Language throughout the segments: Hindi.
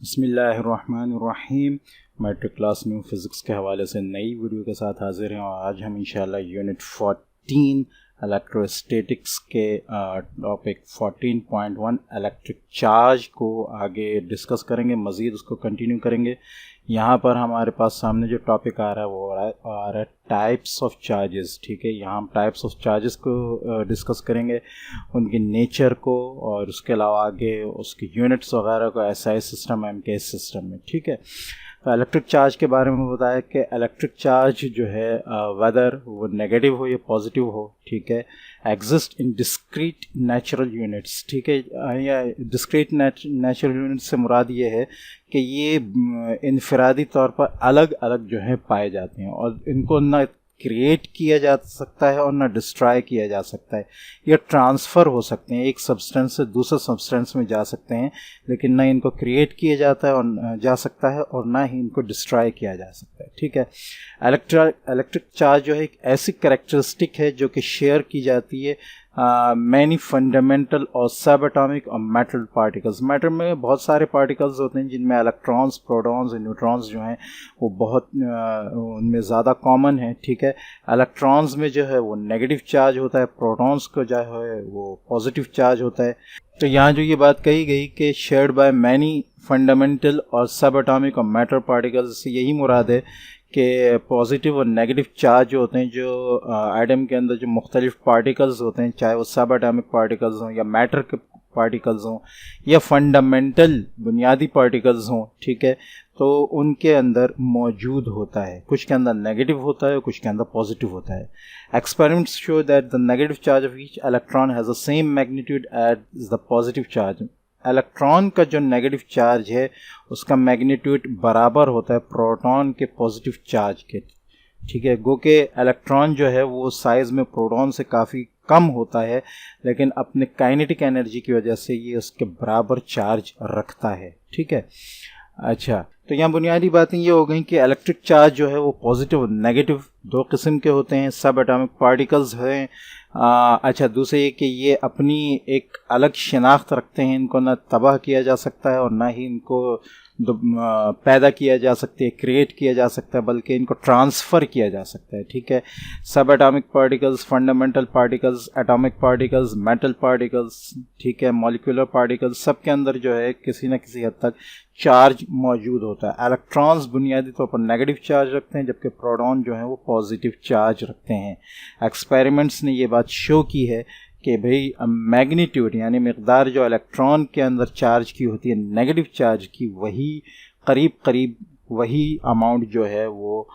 बिस्मिल्लाहिर्रहमानिर्रहीम। मैट्रिक क्लास न्यू फिज़िक्स के हवाले से नई वीडियो के साथ हाजिर हैं और आज हम इंशाल्लाह यूनिट 14 इलेक्ट्रोस्टैटिक्स के टॉपिक 14.1 इलेक्ट्रिक चार्ज को आगे डिस्कस करेंगे, मज़ीद उसको कंटिन्यू करेंगे। यहाँ पर हमारे पास सामने जो टॉपिक आ रहा है वो आ रहा है टाइप्स ऑफ चार्जेस। ठीक है, यहाँ हम टाइप्स ऑफ चार्जेस को डिस्कस करेंगे, उनकी नेचर को, और उसके अलावा आगे उसकी यूनिट्स वगैरह को एसआई सिस्टम, एमकेएस सिस्टम में। ठीक है, तो इलेक्ट्रिक चार्ज के बारे में बताया कि इलेक्ट्रिक चार्ज जो है वेदर वो नेगेटिव हो या पॉजिटिव हो, ठीक है, exist in discrete natural units. ठीक है, या डिस्क्रीट नेचुरल यूनिट्स से मुराद ये है कि ये इनफरादी तौर पर अलग अलग जो है पाए जाते हैं और इनको ना क्रिएट किया जा सकता है और ना डिस्ट्रॉय किया जा सकता है। ये ट्रांसफ़र हो सकते हैं, एक सब्सटेंस से दूसरे सब्सटेंस में जा सकते हैं, लेकिन ना इनको क्रिएट किया जाता है और जा सकता है और ना ही इनको डिस्ट्रॉय किया जा सकता है। ठीक है, इलेक्ट्रिक चार्ज जो है एक ऐसी कैरेक्टरिस्टिक है जो कि शेयर की जाती है मैनी फंडामेंटल और सब एटॉमिक और मेटल पार्टिकल्स। मैटर में बहुत सारे पार्टिकल्स होते हैं जिनमें इलेक्ट्रॉन्स, प्रोटॉन्स और न्यूट्रॉन्स जो हैं वो बहुत उनमें ज़्यादा कॉमन है। ठीक है, इलेक्ट्रॉन्स में जो है वो नेगेटिव चार्ज होता है, प्रोटॉन्स को जो है वो पॉजिटिव चार्ज होता है। तो यहाँ जो ये बात कही गई कि शेयर्ड बाय मैनी फंडामेंटल और सब एटॉमिक और मेटल पार्टिकल्स, से यही मुराद है कि पॉजिटिव और नेगेटिव चार्ज जो होते हैं, जो एटम के अंदर जो मुख्तलिफ पार्टिकल्स होते हैं, चाहे वो सब एटॉमिक पार्टिकल्स हों या मैटर के पार्टिकल्स हों या फंडामेंटल बुनियादी पार्टिकल्स हों, ठीक है, तो उनके अंदर मौजूद होता है। कुछ के अंदर नेगेटिव होता है, कुछ के अंदर पॉजिटिव होता है। Experiments show that the negative charge of each electron has the same magnitude as the positive charge. Electron का जो नेगेटिव चार्ज है उसका मैग्नीट्यूड बराबर होता है प्रोटॉन के पॉजिटिव चार्ज के। ठीक है, गो के इलेक्ट्रॉन जो है वो साइज़ में प्रोटॉन से काफ़ी कम होता है, लेकिन अपने काइनेटिक एनर्जी की वजह से ये उसके बराबर चार्ज रखता है। ठीक है, अच्छा, तो यहाँ बुनियादी बातें ये हो गई कि इलेक्ट्रिक चार्ज जो है वो पॉजिटिव और नेगेटिव दो किस्म के होते हैं, सब एटॉमिक पार्टिकल्स हैं। अच्छा, दूसरे ये कि ये अपनी एक अलग शिनाख्त रखते हैं, इनको ना तबाह किया जा सकता है और ना ही इनको पैदा किया जा सकता है, क्रिएट किया जा सकता है, बल्कि इनको ट्रांसफ़र किया जा सकता है। ठीक है, सब atomic particles, fundamental particles, atomic particles, metal particles, ठीक है, मॉलिक्यूलर पार्टिकल्स, सब के अंदर जो है किसी न किसी हद तक चार्ज मौजूद होता है। इलेक्ट्रॉन्स बुनियादी तौर पर नेगेटिव चार्ज रखते हैं, जबकि प्रोटॉन जो है वो पॉजिटिव चार्ज रखते हैं। एक्सपेरिमेंट्स ने ये बात शो की है कि भाई मैग्नीट्यूड यानी मिक़दार जो इलेक्ट्रॉन के अंदर चार्ज की होती है नेगेटिव चार्ज की, वही करीब वही अमाउंट जो है वो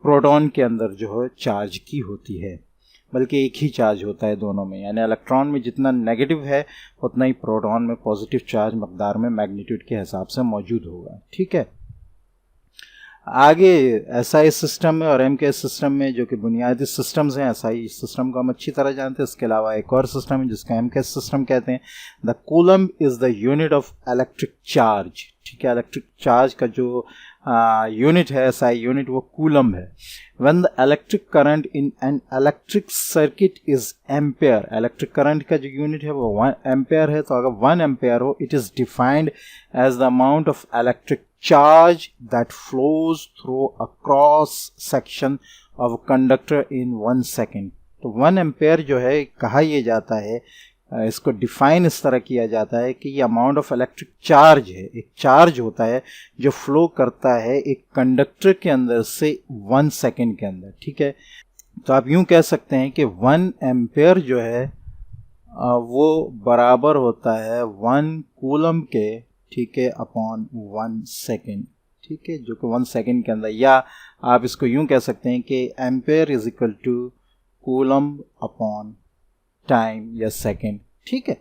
प्रोटॉन के अंदर जो है चार्ज की होती है, बल्कि एक ही चार्ज होता है दोनों में। यानी इलेक्ट्रॉन में जितना नेगेटिव है उतना ही प्रोटॉन में पॉजिटिव चार्ज मकदार में मैग्नीट्यूड के हिसाब से मौजूद होगा। ठीक है, आगे एसआई सिस्टम में और एमकेएस सिस्टम में, जो कि बुनियादी सिस्टम्स हैं, एसआई सिस्टम को हम अच्छी तरह जानते हैं, इसके अलावा एक और सिस्टम है जिसका एमकेएस सिस्टम कहते हैं। The coulomb is the unit of electric charge. ठीक है, इलेक्ट्रिक चार्ज का जो यूनिट है, एसआई यूनिट, वो कूलम है। When the electric current in an electric circuit is ampere, electric current का जो यूनिट है वो 1 एम्पेयर है, तो अगर 1 एम्पेयर हो, it is defined as the amount of electric charge that flows through a cross section of a conductor in 1 second। तो 1 एम्पेयर जो है कहा यह जाता है, इसको डिफाइन इस तरह किया जाता है कि ये अमाउंट ऑफ इलेक्ट्रिक चार्ज है, एक चार्ज होता है जो फ्लो करता है एक कंडक्टर के अंदर से 1 सेकेंड के अंदर। ठीक है, तो आप यूं कह सकते हैं कि 1 एम्पेयर जो है वो बराबर होता है 1 कूलम के, ठीक है, अपॉन 1 सेकेंड। ठीक है, जो कि 1 सेकेंड के अंदर, या आप इसको यूं कह सकते हैं कि ampere is equal to coulomb upon time या सेकेंड। ठीक है,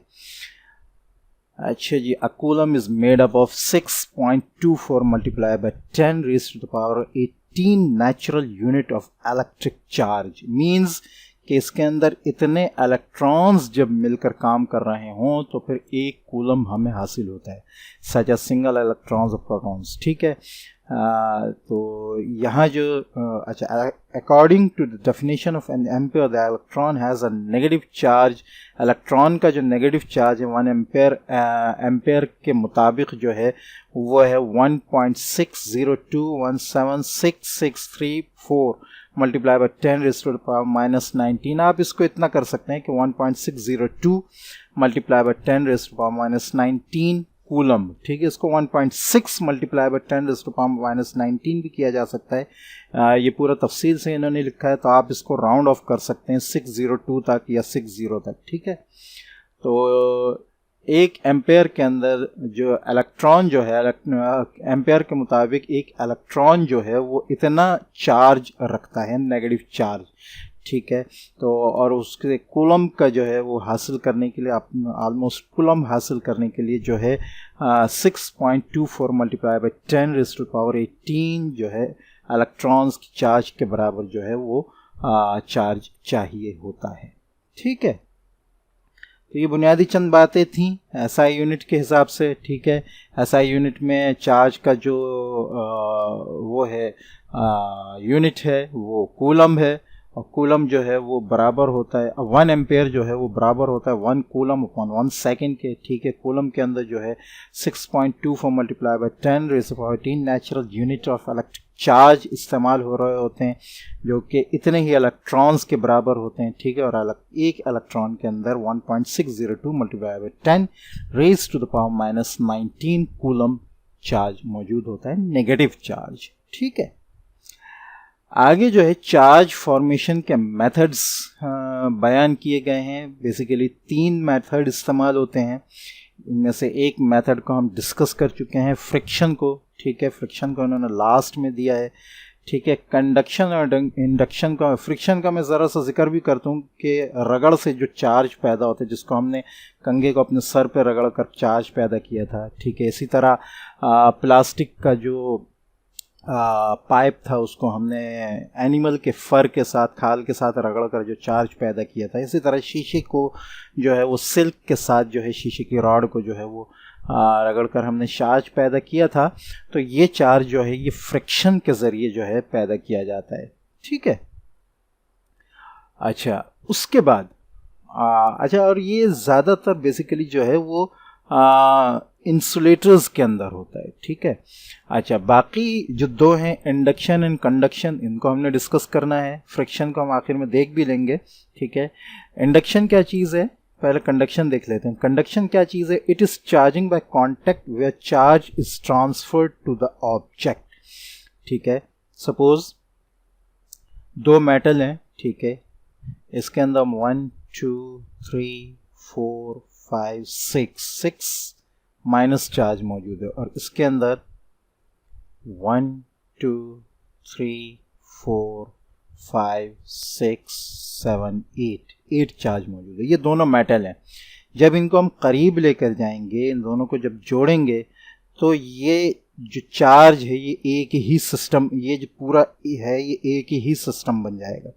अच्छा जी, a coulomb is made up of 6.24 multiply by 10 raised to the power 18 natural unit of electric charge. Means कि इसके अंदर इतने इलेक्ट्रॉन्स जब मिलकर काम कर रहे हों तो फिर एक कूलम हमें हासिल होता है, सच एज सिंगल इलेक्ट्रॉन्स और प्रोटॉन्स। ठीक है, तो यहाँ जो अच्छा, according to the definition of an ampere the electron has a negative charge. Electron का जो नेगेटिव चार्ज है 1 एम्पेयर के मुताबिक जो है वो है 1.60217663 मल्टीप्लाई बाय 10⁻⁻⁻⁹। आप इसको इतना कर सकते हैं कि 1.602 मल्टीप्लाई बाय 10⁻⁻⁹ कूलम, ठीक है। इसको 1.6 मल्टीप्लाई बाय 10⁻⁻⁹ भी किया जा सकता है। ये पूरा तफसील से इन्होंने लिखा है, तो आप इसको राउंड ऑफ कर सकते हैं 602 तक या 60 तक, ठीक है। तो एक एम्पेयर के अंदर जो इलेक्ट्रॉन जो है, एम्पेयर के मुताबिक एक इलेक्ट्रॉन जो है वो इतना चार्ज रखता है, नेगेटिव चार्ज, ठीक है। तो और उसके कूलम का जो है वो हासिल करने के लिए, आप ऑलमोस्ट कूलम हासिल करने के लिए जो है 6.24 मल्टीप्लाई बाय 10⁻18 जो है इलेक्ट्रॉन्स की चार्ज के बराबर जो है वो चार्ज चाहिए होता है, ठीक है। तो ये बुनियादी चंद बातें थी एसआई यूनिट के हिसाब से, ठीक है। एसआई यूनिट में चार्ज का जो वो है यूनिट है वो कूलम है, और कूलम जो है वो बराबर होता है 1 एम्पेयर जो है वो बराबर होता है 1 कूलम अपॉन 1 सेकेंड के, ठीक है। कूलम के अंदर जो है 6.24 multiply bye 10⁻18 natural unit of electric charge इस्तेमाल हो रहे होते हैं, जो कि इतने ही इलेक्ट्रॉन्स के बराबर होते हैं, ठीक है। और एक इलेक्ट्रॉन के अंदर 1.602 मल्टीप्लाई बाय 10⁻⁻⁹ कूलम चार्ज मौजूद होता है, नेगेटिव चार्ज, ठीक है। आगे जो है चार्ज फॉर्मेशन के मेथड्स बयान किए गए हैं। बेसिकली 3 मेथड इस्तेमाल होते हैं। इनमें से एक मेथड को हम डिस्कस कर चुके हैं, फ्रिक्शन को, ठीक है। फ्रिक्शन को उन्होंने लास्ट में दिया है, ठीक है। कंडक्शन और इंडक्शन का, फ्रिक्शन का मैं ज़रा सा जिक्र भी करता हूँ कि रगड़ से जो चार्ज पैदा होता है, जिसको हमने कंघे को अपने सर पे रगड़ कर चार्ज पैदा किया था, ठीक है। इसी तरह प्लास्टिक का जो पाइप था उसको हमने एनिमल के फर के साथ, खाल के साथ रगड़ कर जो चार्ज पैदा किया था। इसी तरह शीशे को जो है वो सिल्क के साथ जो है शीशे की रॉड को जो है वो रगड़ कर हमने चार्ज पैदा किया था। तो ये चार्ज जो है ये फ्रिक्शन के ज़रिए जो है पैदा किया जाता है, ठीक है। अच्छा, उसके बाद अच्छा, और ये ज़्यादातर बेसिकली जो है वो इंसुलेटर्स के अंदर होता है, ठीक है। अच्छा, बाकी जो 2 हैं इंडक्शन एंड कंडक्शन, इनको हमने डिस्कस करना है। फ्रिक्शन को हम आखिर में देख भी लेंगे, ठीक है। इंडक्शन क्या चीज़ है, पहले कंडक्शन देख लेते हैं। कंडक्शन क्या चीज़ है? It is charging by contact where charge is transferred to the object, ठीक है। सपोज 2 मेटल हैं, ठीक है। इसके अंदर 1 2 3 4 5 6 माइनस चार्ज मौजूद है, और इसके अंदर 1 2 3 4 5 6 7 8 चार्ज मौजूद है। ये दोनों मेटल हैं। जब इनको हम करीब लेकर जाएंगे, इन दोनों को जब जोड़ेंगे, तो ये जो चार्ज है ये एक ही सिस्टम, ये जो पूरा है ये एक ही सिस्टम बन जाएगा।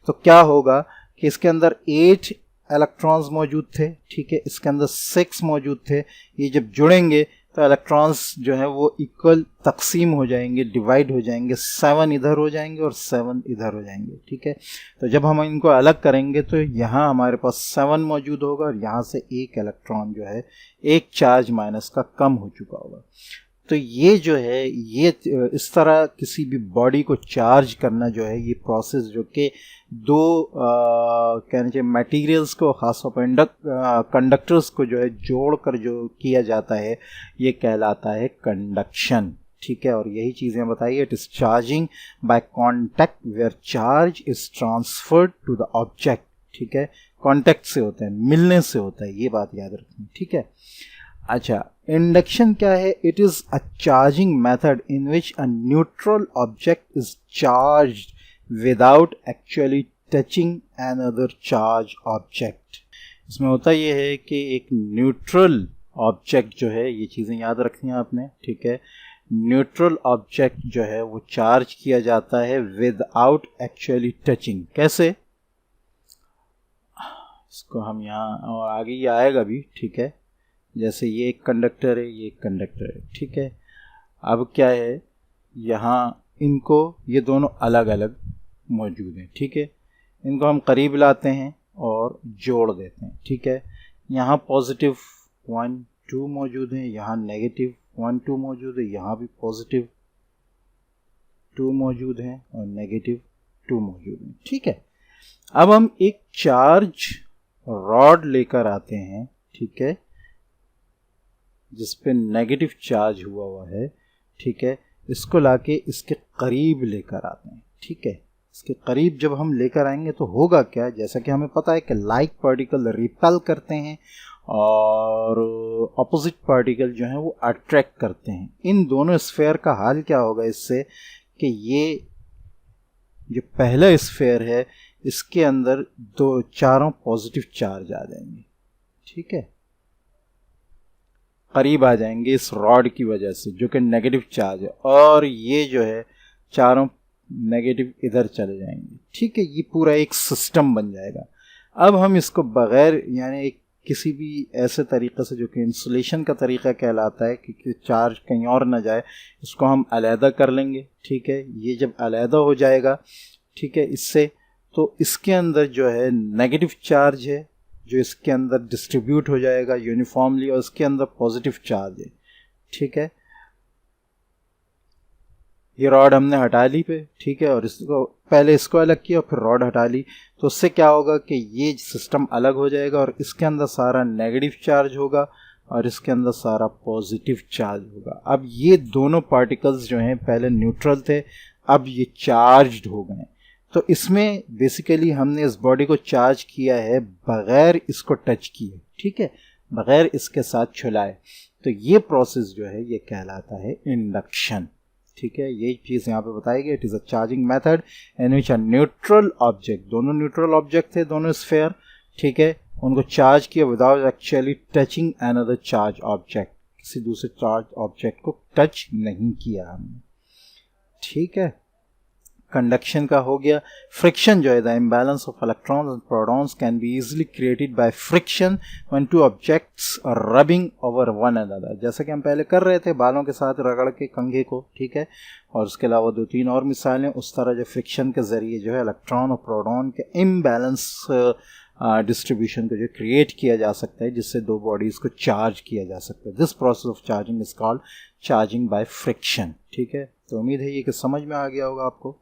तो क्या होगा कि इसके अंदर 8 इलेक्ट्रॉन्स मौजूद थे, ठीक है। इसके अंदर 6 मौजूद थे। ये जब जुड़ेंगे तो इलेक्ट्रॉन्स जो है वो इक्वल तकसीम हो जाएंगे, डिवाइड हो जाएंगे। 7 इधर हो जाएंगे और 7 इधर हो जाएंगे, ठीक है। तो जब हम इनको अलग करेंगे तो यहाँ हमारे पास 7 मौजूद होगा, और यहाँ से एक इलेक्ट्रॉन जो है एक चार्ज माइनस का कम हो चुका होगा। तो ये जो है ये इस तरह किसी भी बॉडी को चार्ज करना जो है ये प्रोसेस, जो कि 2 कहना चाहिए मटेरियल्स को, खासतौर पर कंडक्टर्स को जो है जोड़कर जो किया जाता है, ये कहलाता है कंडक्शन, ठीक है। और यही चीज़ें बताइए, it is charging by contact where charge is transferred to the object, ठीक है। कॉन्टैक्ट से होता है, मिलने से होता है, ये बात याद रखनी, ठीक है। अच्छा, इंडक्शन क्या है? It is a charging method in which a neutral object is charged without actually touching another charge object. इसमें होता ये है कि एक न्यूट्रल ऑब्जेक्ट जो है, ये चीज़ें याद रखनी है आपने, ठीक है। न्यूट्रल ऑब्जेक्ट जो है वो चार्ज किया जाता है विदाउट एक्चुअली टचिंग। कैसे? इसको हम यहाँ, और आगे ये आएगा भी, ठीक है। जैसे ये एक कंडक्टर है, ये एक कंडक्टर है, ठीक है। अब क्या है, यहाँ इनको, ये दोनों अलग अलग मौजूद हैं, ठीक है। इनको हम करीब लाते हैं और जोड़ देते हैं, ठीक है। यहाँ पॉजिटिव 1 2 मौजूद हैं, यहाँ नेगेटिव 1 2 मौजूद है, यहाँ भी पॉजिटिव 2 मौजूद हैं और नेगेटिव 2 मौजूद हैं, ठीक है। अब हम एक चार्ज रॉड लेकर आते हैं, ठीक है, जिस पे नेगेटिव चार्ज हुआ है, ठीक है। इसको लाके इसके करीब लेकर आते हैं, ठीक है। इसके करीब जब हम लेकर आएंगे तो होगा क्या, जैसा कि हमें पता है कि लाइक पार्टिकल रिपेल करते हैं और ऑपोजिट पार्टिकल जो है वो अट्रैक्ट करते हैं। इन दोनों स्फेयर का हाल क्या होगा इससे कि ये जो पहला स्फेयर है इसके अंदर चारों पॉजिटिव चार्ज आ जाएंगे, ठीक है, करीब आ जाएंगे इस रॉड की वजह से जो कि नेगेटिव चार्ज है, और ये जो है चारों नेगेटिव इधर चले जाएंगे, ठीक है। ये पूरा एक सिस्टम बन जाएगा। अब हम इसको बगैर यानी एक किसी भी ऐसे तरीके से जो कि इंसुलेशन का तरीका कहलाता है कि चार्ज कहीं और ना जाए, इसको हम अलहदा कर लेंगे, ठीक है। ये जब अलहदा हो जाएगा, ठीक है, इससे तो इसके अंदर जो है नेगेटिव चार्ज है जो इसके अंदर डिस्ट्रीब्यूट हो जाएगा यूनिफॉर्मली, और इसके अंदर पॉजिटिव चार्ज है, ठीक है। ये रॉड हमने हटा ली पे, ठीक है, और इसको पहले इसको अलग किया और फिर रॉड हटा ली, तो उससे क्या होगा कि ये सिस्टम अलग हो जाएगा और इसके अंदर सारा नेगेटिव चार्ज होगा और इसके अंदर सारा पॉजिटिव चार्ज होगा। अब ये दोनों पार्टिकल्स जो हैं पहले न्यूट्रल थे, अब ये चार्ज्ड हो गए। तो इसमें बेसिकली हमने इस बॉडी को चार्ज किया है बगैर इसको टच किए, ठीक है, बगैर इसके साथ छुलाए। तो ये प्रोसेस जो है ये कहलाता है इंडक्शन, ठीक है। ये चीज़ यहाँ पे बताई गई। It is a charging method in which a neutral object, दोनों न्यूट्रल ऑब्जेक्ट थे, दोनों स्फेयर, ठीक है, उनको चार्ज किया without actually touching another charge object, किसी दूसरे चार्ज ऑब्जेक्ट को टच नहीं किया हमने, ठीक है। कंडक्शन का हो गया। फ्रिक्शन जो है, the imbalance of electrons and protons can be easily created by friction when two objects are rubbing over one another, जैसा कि हम पहले कर रहे थे बालों के साथ रगड़ के कंघे को, ठीक है। और उसके अलावा 2-3 और मिसालें, उस तरह जो फ्रिक्शन के ज़रिए जो है इलेक्ट्रॉन और प्रोटॉन के इम्बैलेंस डिस्ट्रीब्यूशन को जो क्रिएट किया जा सकता है, जिससे दो बॉडीज़ को चार्ज किया जा सकता है। This process of charging is called charging by friction, ठीक है। तो उम्मीद है ये कि समझ में आ गया होगा आपको।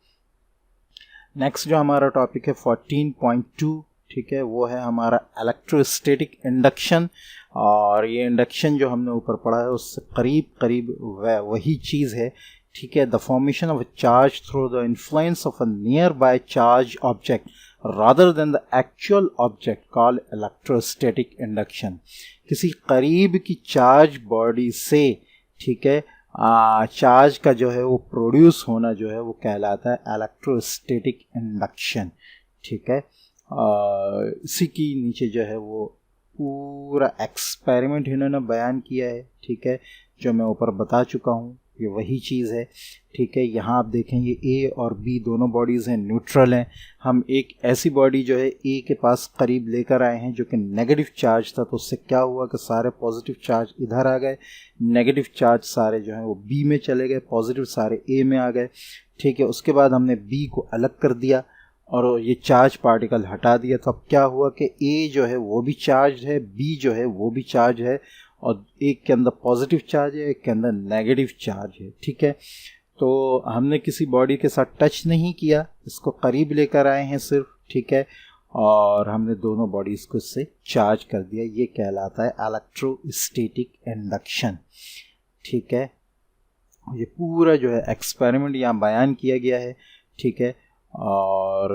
नेक्स्ट जो हमारा टॉपिक है 14.2, ठीक है, वो है हमारा इलेक्ट्रोस्टैटिक इंडक्शन। और ये इंडक्शन जो हमने ऊपर पढ़ा है उससे करीब करीब वही चीज़ है, ठीक है। The formation of a charge through the influence of a near by charge object rather than the actual object called electrostatic induction. किसी करीब की चार्ज बॉडी से, ठीक है, चार्ज का जो है वो प्रोड्यूस होना जो है वो कहलाता है इलेक्ट्रोस्टैटिक इंडक्शन, ठीक है। इसी की नीचे जो है वो पूरा एक्सपेरिमेंट इन्होंने बयान किया है, ठीक है, जो मैं ऊपर बता चुका हूँ, ये वही चीज़ है, ठीक है। यहाँ आप देखें ये ए और बी दोनों बॉडीज़ हैं, न्यूट्रल हैं। हम एक ऐसी बॉडी जो है ए के पास करीब लेकर आए हैं जो कि नेगेटिव चार्ज था, तो उससे क्या हुआ कि सारे पॉजिटिव चार्ज इधर आ गए, नेगेटिव चार्ज सारे जो हैं वो बी में चले गए, पॉजिटिव सारे ए में आ गए, ठीक है। उसके बाद हमने बी को अलग कर दिया और ये चार्ज पार्टिकल हटा दिया, तो अब क्या हुआ कि ए जो है वो भी चार्ज है, बी जो है वो भी चार्ज है, और एक के अंदर पॉजिटिव चार्ज है, एक के अंदर नेगेटिव चार्ज है, ठीक है। तो हमने किसी बॉडी के साथ टच नहीं किया, इसको करीब लेकर आए हैं सिर्फ, ठीक है, और हमने दोनों बॉडीज़ को इससे चार्ज कर दिया। ये कहलाता है इलेक्ट्रोस्टैटिक इंडक्शन, ठीक है। ये पूरा जो है एक्सपेरिमेंट यहाँ बयान किया गया है, ठीक है, और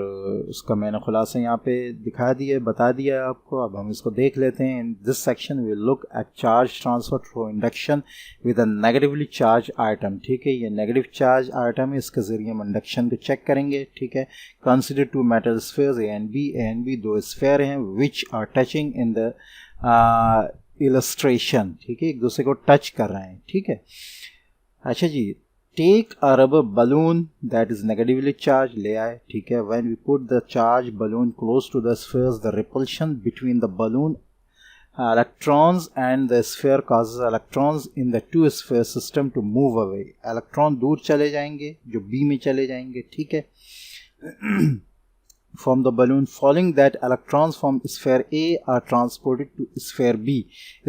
उसका मैंने खुलासा यहाँ पे दिखा दिया, बता दिया आपको। अब हम इसको देख लेते हैं। In this section we look at charge transfer through induction with a negatively charged item, ठीक है। ये नेगेटिव चार्ज आइटम है, इसके ज़रिए हम इंडक्शन को चेक करेंगे, ठीक है। Consider two metal spheres A and B दो स्फेयर हैं which are touching in the illustration, ठीक है, एक दूसरे को टच कर रहे हैं, ठीक है। अच्छा जी, take a rubber balloon that is negatively charge, ले आए, ठीक है। When we put the charge balloon close to the spheres the repulsion between the balloon electrons and the sphere causes electrons in the two sphere system to move away. Electron दूर चले जाएंगे, जो बी में चले जाएंगे, ठीक है, from the balloon, following that electrons from sphere A are transported to sphere B.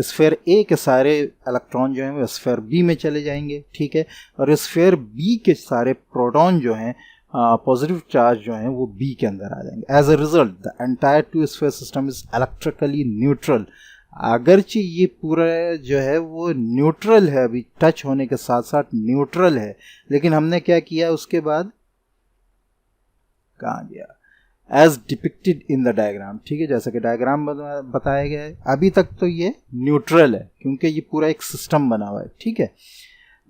sphere A के सारे इलेक्ट्रॉन जो हैं वो sphere B में चले जाएंगे, ठीक है, और sphere B के सारे प्रोटॉन जो हैं पॉजिटिव चार्ज जो हैं वो B के अंदर आ जाएंगे. As a result the entire two sphere system is electrically neutral. अगरचे ये पूरा जो है वो न्यूट्रल है, अभी टच होने के साथ साथ न्यूट्रल है, लेकिन हमने क्या किया उसके बाद, कहाँ गया, as depicted in the diagram, ठीक है, जैसा कि डायग्राम बताया गया है. अभी तक तो ये न्यूट्रल है क्योंकि ये पूरा एक सिस्टम बना हुआ है, ठीक है.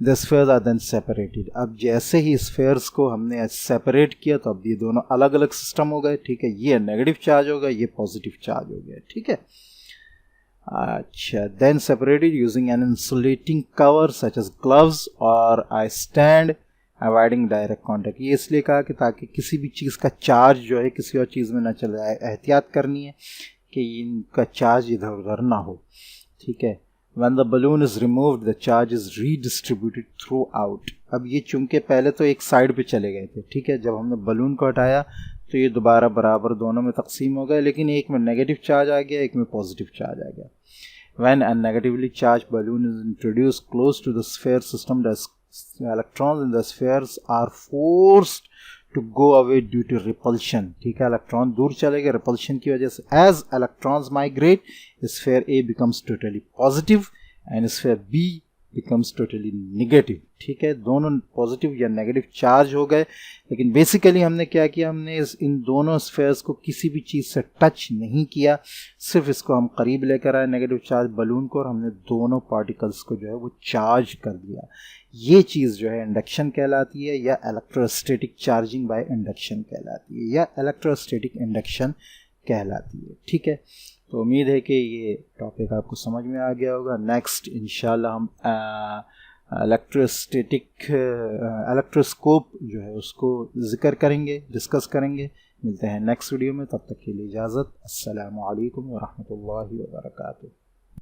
The spheres are then separated. अब जैसे ही स्फीयर्स को हमने सेपरेट किया तो अब ये दोनों अलग अलग सिस्टम हो गए, ठीक है, ये नेगेटिव चार्ज हो गया, ये पॉजिटिव चार्ज हो गया, ठीक है. अच्छा, then separated using an insulating cover such as gloves और I stand avoiding direct contact. ये इसलिए कहा कि ताकि किसी भी चीज़ का चार्ज जो है किसी और चीज़ में ना चले जाए, एहतियात करनी है कि इनका चार्ज इधर उधर ना हो, ठीक है. When the balloon is removed, the charge is redistributed throughout. अब ये चूंकि पहले तो एक साइड पे चले गए थे, ठीक है, जब हमने बलून को हटाया तो ये दोबारा बराबर दोनों में तकसीम हो गए, लेकिन एक में नेगेटिव चार्ज आ गया, एक में पॉजिटिव चार्ज आ गया. When a negatively charged balloon is introduced close to the sphere system, the electrons in the spheres are forced to go away due to repulsion. ठीक है, इलेक्ट्रॉन दूर चले गए रिपल्शन की वजह से. As electrons migrate, sphere A becomes totally positive and sphere B becomes totally negative. ठीक है, दोनों पॉजिटिव या नेगेटिव चार्ज हो गए, लेकिन बेसिकली हमने क्या किया, हमने इन दोनों स्फेयर्स को किसी भी चीज़ से टच नहीं किया, सिर्फ इसको हम करीब लेकर आए नेगेटिव चार्ज बलून को, और हमने दोनों पार्टिकल्स को जो है वो चार्ज कर दिया. ये चीज़ जो है इंडक्शन कहलाती है, या इलेक्ट्रोस्टैटिक चार्जिंग बाय इंडक्शन कहलाती है, या इलेक्ट्रोस्टैटिक इंडक्शन कहलाती है, ठीक है. तो उम्मीद है कि ये टॉपिक आपको समझ में आ गया होगा. नेक्स्ट इंशाल्लाह हम इलेक्ट्रोस्कोप जो है उसको ज़िक्र करेंगे, डिस्कस करेंगे. मिलते हैं नेक्स्ट वीडियो में, तब तक के लिए इजाज़त. अस्सलामु अलैकुम व रहमतुल्लाहि व बरकातुहू.